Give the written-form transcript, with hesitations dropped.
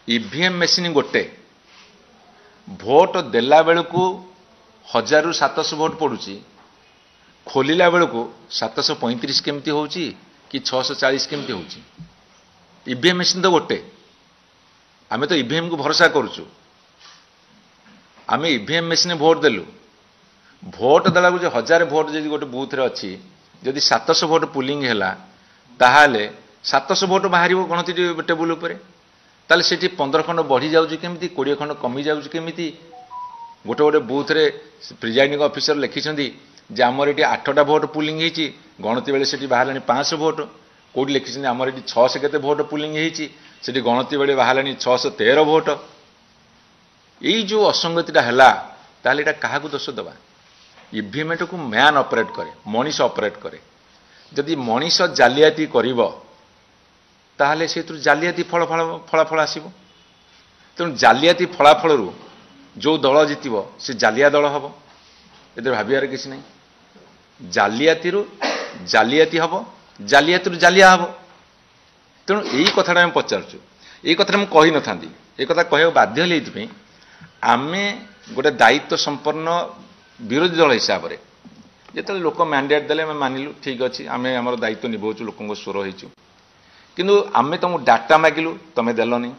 EVM machine गोटे vote देला बेलू 1000 ରୁ 700 भोट पड़ुची खोलिला बेलू 735 केमती होची कि 640 केमती होची। ईवीएम मेसीन तो गोटे आमे तो ईवीएम को भरोसा करूचु। आमे ईवीएम मेसीन भोट देलु भोट देला जो 1000 भोट जदि गोटे बूथ रे अच्छी जदि 700 भोट पुलिंग हैला ताहाले 700 भोट बाहर गणति टेबुल उपरे ताले सेठी 15 खंड बढ़ी जाउची केमिति 20 खंड कमी जाउची केमिति गोटे गोटे बूथ रे प्रिजाइडिंग ऑफिसर लिखिछंदी जे हमर एटी 8टा भोट पुलिंग हेची गणति बेले सेठी बाहरलानी 500 भोट कोडी लिखिछंदी हमर एटी 600 केते भोट पुलिंग हेची सेठी गणति बेले बाहरलानी 613 भोट। एई जो असंगतिटा हैला ताले एटा काहाकू दोष दबा ईवीएम को मैन ऑपरेट करे मनीष ऑपरेट करे जदि मनीष जालियाती करिवो ताहले से जालियाती फलाफल आसब तेणु जालियाती फलाफल जो दल जीतब से जालिया दल हम ए भाबार किसी ना जालियाती जालियाती हम जालियाती जालिया हम तेणु यही कथा पचारूँ यही कथा मुझे कही न था ये कथा कह बाध्य ये आम गोटे दायित्व संपन्न विरोधी दल हिसाब से जो लोक मैंडेट देले मानिलु ठीक अच्छे आम आम दायित्व निभाऊ लोक स्वर हो किंतु आमे तुमको डाटा मागिलु तुम देलनी